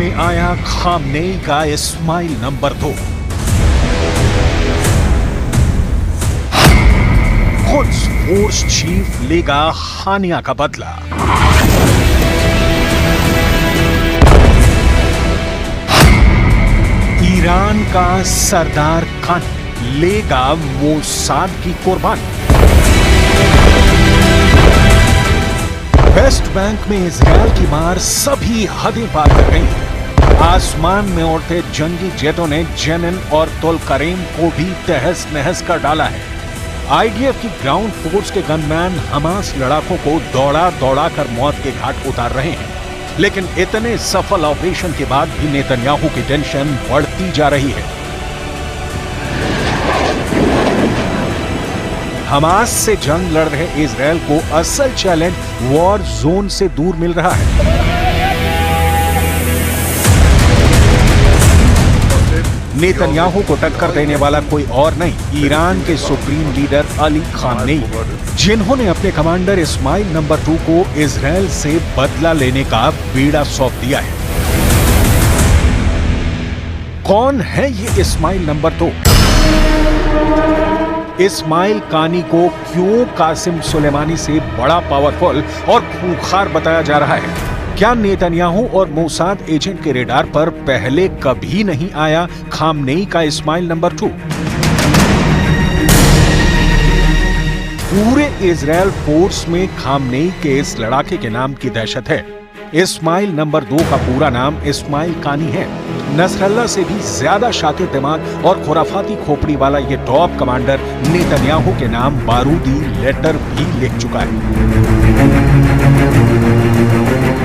में आया खामनेई का Ismail number 2। Quds force chief लेगा हानिया का बदला। ईरान का सरदार कानी लेगा मोसाद की कुर्बानी। वेस्ट बैंक में इजरायल की मार सभी हदें पार कर गई। आसमान में उड़ते जंगी जेटों ने जेनिन और तुलकरीम को भी तहस नहस कर डाला है। आईडीएफ की ग्राउंड फोर्स के गनमैन हमास लड़ाकों को दौड़ा दौड़ा कर मौत के घाट उतार रहे हैं। लेकिन इतने सफल ऑपरेशन के बाद भी नेतन्याहू की टेंशन बढ़ती जा रही है। हमास से जंग लड़ रहे इजरायल को असल चैलेंज वॉर जोन से दूर मिल रहा है। नेतन्याहू को टक्कर देने वाला कोई और नहीं, ईरान के सुप्रीम लीडर अली खामनेई, जिन्होंने अपने कमांडर इस्माइल नंबर 2 को इजरायल से बदला लेने का बीड़ा सौंप दिया है। कौन है ये इस्माइल नंबर 2? इस्माइल कानी को क्यों कासिम सुलेमानी से बड़ा पावरफुल और खूंखार बताया जा रहा है? क्या नेतन्याहू और मोसाद एजेंट के रेडार पर पहले कभी नहीं आया खामनेई का इस्माइल नंबर 2? पूरे इजरायल फोर्स में खामनेई के इस लड़ाके के नाम की दहशत है। इस्माइल नंबर 2 का पूरा नाम इस्माइल कानी है। नसरल्ला से भी ज्यादा शातिर दिमाग और खुराफाती खोपड़ी वाला ये टॉप कमांडर नेतन्याहू के नाम बारूदी लेटर भी लिख चुका है।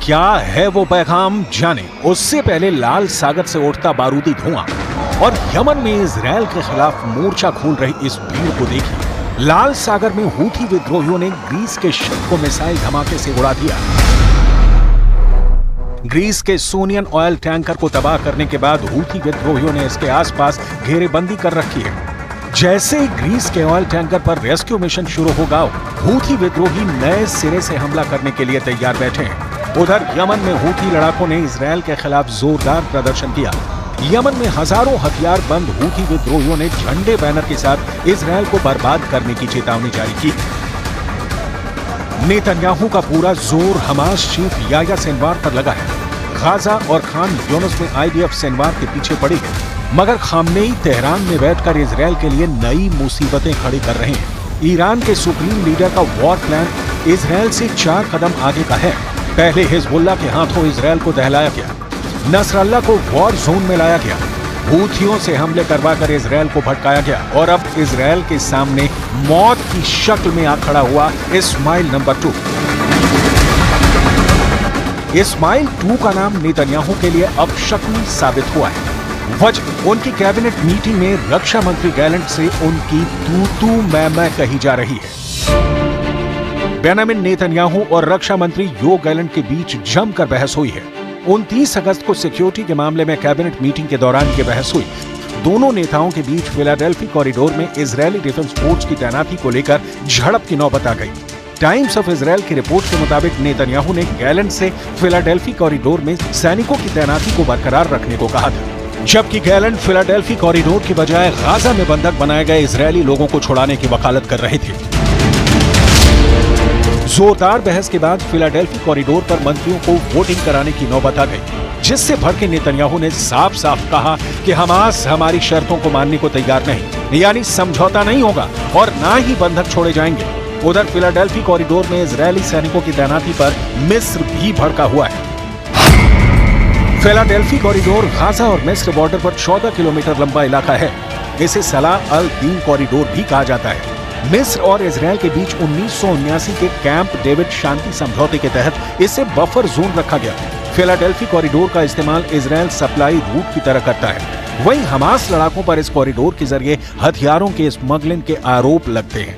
क्या है वो पैगाम जाने उससे पहले लाल सागर से उठता बारूदी धुआं और यमन में इजरायल के खिलाफ मोर्चा खोल रही इस भीड़ को देखिए। लाल सागर में हूथी विद्रोहियों ने ग्रीस के शिप को मिसाइल धमाके से उड़ा दिया। ग्रीस के सोनियन ऑयल टैंकर को तबाह करने के बाद हूथी विद्रोहियों ने इसके आसपास घेरेबंदी कर रखी है। जैसे ही ग्रीस के ऑयल टैंकर पर रेस्क्यू मिशन शुरू होगा, हूथी विद्रोही नए सिरे से हमला करने के लिए तैयार बैठे हैं। उधर यमन में हूथी लड़ाकों ने इजरायल के खिलाफ जोरदार प्रदर्शन किया। यमन में हजारों हथियार बंद हूथी विद्रोहियों ने झंडे बैनर के साथ इजरायल को बर्बाद करने की चेतावनी जारी की। नेतन्याहू का पूरा जोर हमास चीफ याह्या सिनवार पर लगा है। गाजा और खान यूनिस में आईडीएफ सिनवार के पीछे पड़ी है, मगर खामनेई तेहरान में बैठकर इजरायल के लिए नई मुसीबतें खड़ी कर रहे हैं। ईरान के सुप्रीम लीडर का वॉर प्लान इजरायल से 4 कदम आगे का है। पहले हिजबुल्लाह के हाथों इजरायल को दहलाया गया, नसरल्ला को वॉर जोन में लाया गया, हूथियों से हमले करवाकर इजरायल को भटकाया गया और अब इजरायल के सामने मौत की शक्ल में आ खड़ा हुआ इस्माइल नंबर 2। इस्माइल 2 का नाम नेतन्याहू के लिए अब शक्ली साबित हुआ है। वजह उनकी कैबिनेट मीटिंग में रक्षा मंत्री गैलेंट से उनकी तू मैं कही जा रही है। बेंजामिन नेतन्याहू और रक्षा मंत्री योव गैलेंट के बीच जमकर बहस हुई है। 29 अगस्त को सिक्योरिटी के मामले में कैबिनेट मीटिंग के दौरान ये बहस हुई। दोनों नेताओं के बीच फिलाडेल्फी कॉरिडोर में इजरायली डिफेंस फोर्स की तैनाती को लेकर झड़प की नौबत आ गई। टाइम्स ऑफ इजरायल की रिपोर्ट के मुताबिक नेतन्याहू ने गैलेंट से फिलाडेल्फी कॉरिडोर में सैनिकों की तैनाती को बरकरार रखने को कहा था, जबकि गैलेंट फिलाडेल्फी कॉरिडोर की बजाय गाजा में बंधक बनाए गए इजरायली लोगों को छुड़ाने की वकालत कर रहे थे। जोरदार बहस के बाद फिलाडेल्फी कॉरिडोर पर मंत्रियों को वोटिंग कराने की नौबत आ गई, जिससे भड़के नेतन्याहू ने साफ साफ कहा कि हमास हमारी शर्तों को मानने को तैयार नहीं, यानी समझौता नहीं होगा और ना ही बंधक छोड़े जाएंगे। उधर फिलाडेल्फी कॉरिडोर में इजरायली सैनिकों की तैनाती पर मिस्र भी भड़का हुआ है। फिलाडेल्फी कॉरिडोर गाजा और मिस्र बॉर्डर पर 14 किलोमीटर लंबा इलाका है। इसे सलाह अल दीन कॉरिडोर भी कहा जाता है। मिस्र और इजरायल के बीच 1979 के कैंप डेविड शांति समझौते के तहत इसे बफर जोन रखा गया। फिलाडेल्फी कॉरिडोर का इस्तेमाल इजरायल सप्लाई रूट की तरह करता है। वहीं हमास लड़ाकों पर इस कॉरिडोर के जरिए हथियारों के स्मगलिंग के आरोप लगते हैं।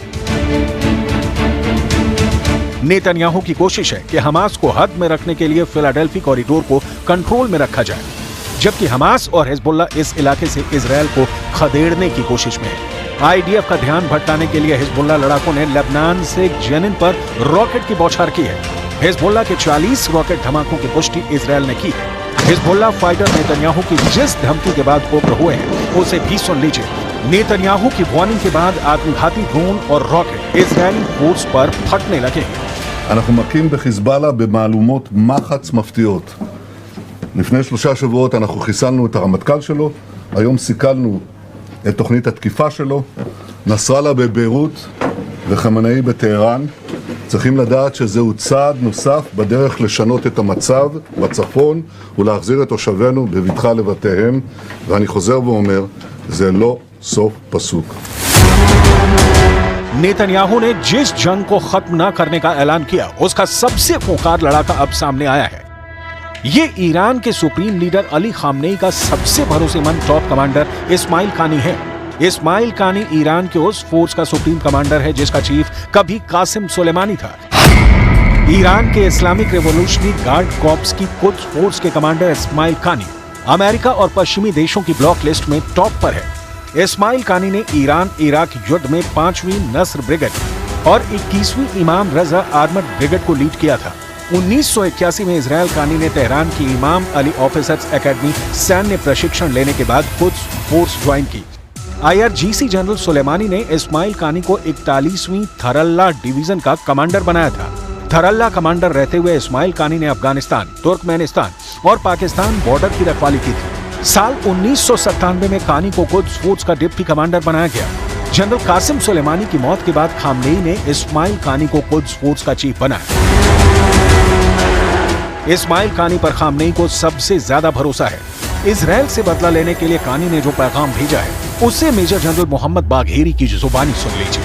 नेतन्याहू की कोशिश है कि हमास को हद में रखने के लिए फिलाडेल्फी कॉरिडोर को कंट्रोल में रखा जाए। जबकि हमास और हिजबुल्ला इस इलाके से इजरायल को खदेड़ने की कोशिश में है। आईडीएफ का ध्यान भटकाने के लिए हिजबुल्ला लड़ाकों ने लेबनान से जेनिन पर रॉकेट की बौछार की है। हिजबुल्ला के 40 रॉकेट धमाकों की पुष्टि इजरायल ने की है। हिजबुल्ला फाइटर नेतन्याहू की जिस धमकी के बाद उग्र हुए हैं उसे भी सुन लीजिए। नेतन्याहू की वार्निंग के बाद आत्मघाती ड्रोन और रॉकेट इजरायली फोर्स पर फटने लगे हैं। אנחנו מכים בחיזבאללה במהלומות מחץ מפתיעות. לפני 3 שבועות אנחנו חיסלנו את הרמטכ"ל שלו, היום סיכלנו את תוכנית התקיפה שלו, נסראללה בביירות וחמינאי בטהרן. צריכים לדעת שזהו צעד נוסף בדרך לשנות את המצב בצפון ולהחזיר את תושבינו בבטחה לבתיהם, ואני חוזר ואומר, זה לא סוף פסוק. नेतन्याहू ने जिस जंग को खत्म न करने का ऐलान किया उसका सबसे खूंखार लड़ाका अब सामने आया है। ये ईरान के सुप्रीम लीडर अली खामनेई का सबसे भरोसेमंद टॉप कमांडर इस्माइल कानी है। इस्माइल कानी ईरान के उस फोर्स का सुप्रीम कमांडर है जिसका चीफ कभी कासिम सुलेमानी था। ईरान के इस्लामिक रेवोल्यूशनरी गार्ड कॉर्प्स की कुछ फोर्स के कमांडर इस्माइल कानी अमेरिका और पश्चिमी देशों की ब्लॉक लिस्ट में टॉप पर है। इस्माइल कानी ने ईरान इराक युद्ध में 5वीं नस्र ब्रिगेड और 21वीं इमाम रजा आर्मर्ड ब्रिगेड को लीड किया था। 1981 में इजरायल कानी ने तेहरान की इमाम अली ऑफिसर्स एकेडमी सैन्य प्रशिक्षण लेने के बाद कुछ फोर्स ज्वाइन की। IRGC जनरल सुलेमानी ने इस्माइल कानी को 41वीं थरल्ला डिवीजन का कमांडर बनाया था। थरल्ला कमांडर रहते हुए इस्माइल कानी ने अफगानिस्तान, तुर्कमेनिस्तान और पाकिस्तान बॉर्डर की रखवाली की थी। साल 1997 में कानी को कुछ फोर्स का डिप्टी कमांडर बनाया गया। जनरल कासिम सुलेमानी की मौत के बाद खामनेई ने इस्माइल कानी को कुछ फोर्स का चीफ बनाया। इस्माइल कानी पर खामनेई को सबसे ज्यादा भरोसा है। इजरायल से बदला लेने के लिए कानी ने जो पैगाम भेजा है उससे मेजर जनरल मोहम्मद बाघेरी की जुबानी सुन लीजिए।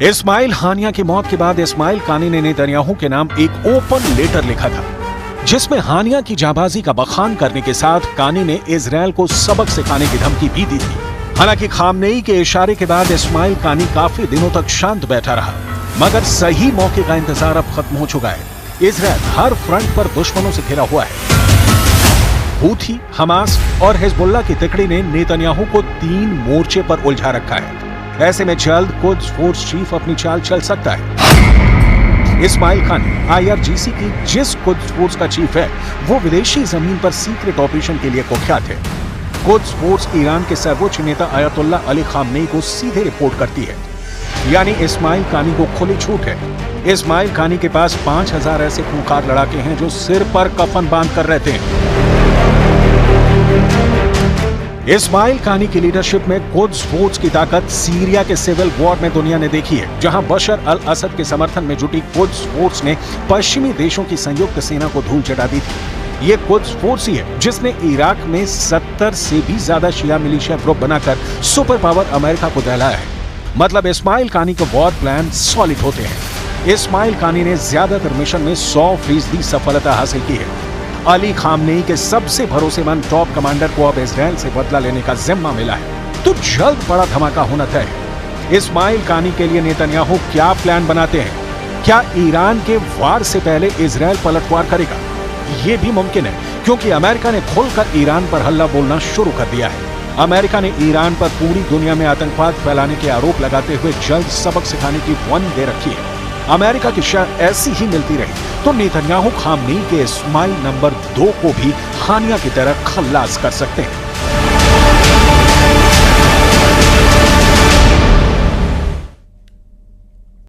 इस्माइल हानिया की मौत के बाद इस्माइल कानी ने नेतन्याहू के नाम एक ओपन लेटर लिखा था जिसमें हानिया की जाबाजी का बखान करने के साथ कानी ने इजरायल को सबक सिखाने की धमकी भी दी थी। हालांकि खामनेई के इशारे के बाद इस्माइल कानी काफी दिनों तक शांत बैठा रहा, मगर सही मौके का इंतजार अब खत्म हो चुका है। इजरायल हर फ्रंट पर दुश्मनों से घिरा हुआ है। हूथी, हमास और हिजबुल्ला की तिकड़ी ने नेतन्याहू को 3 मोर्चे पर उलझा रखा है। ऐसे में जल्द कुछ फोर्स चीफ अपनी चाल चल सकता है। इस्माइल कानी IRGC की जिस कुछ फोर्स का चीफ है वो विदेशी जमीन पर सीक्रेट ऑपरेशन के लिए कुख्यात है। कुछ फोर्स ईरान के सर्वोच्च नेता अयतुल्ला अली खामनेई को सीधे रिपोर्ट करती है, यानी इस्माइल कानी को खुली छूट है। इस्माइल कानी के पास 5000 ऐसे खूंखार लड़ाके हैं जो सिर पर कफन बांध कर रहते हैं। इस्माइल कानी की लीडरशिप में कुद्स फोर्स की ताकत सीरिया के सिविल वॉर में दुनिया ने देखी है, जहां बशर अल असद के समर्थन में जुटी कुद्स फोर्स ने पश्चिमी देशों की संयुक्त सेना को धूल चटा दी थी। ये कुद्स फोर्स ही है जिसने इराक में 70 से भी ज्यादा शिया मिलिशिया ग्रुप बनाकर सुपर पावर अमेरिका को दहलाया है। मतलब इस्माइल कानी के वॉर प्लान सॉलिड होते हैं। इस्माइल कानी ने ज्यादातर मिशन में 100% सफलता हासिल की है। अली खामनेई के सबसे भरोसेमंद टॉप कमांडर को अब इजरायल से बदला लेने का जिम्मा मिला है, तो जल्द बड़ा धमाका होना तय है। इस्माइल कानी के लिए नेतन्याहू क्या प्लान बनाते हैं? क्या ईरान के वार से पहले इजरायल पलटवार करेगा? ये भी मुमकिन है क्योंकि अमेरिका ने खुलकर ईरान पर हल्ला बोलना शुरू कर दिया है। अमेरिका ने ईरान पर पूरी दुनिया में आतंकवाद फैलाने के आरोप लगाते हुए जल्द सबक सिखाने की वार्निंग दे रखी है। अमेरिका की शायद ऐसी ही मिलती रही तो नेतन्याहू खामनेई के इस्माइल नंबर 2 को भी हानिया की तरह खल्लास कर सकते हैं।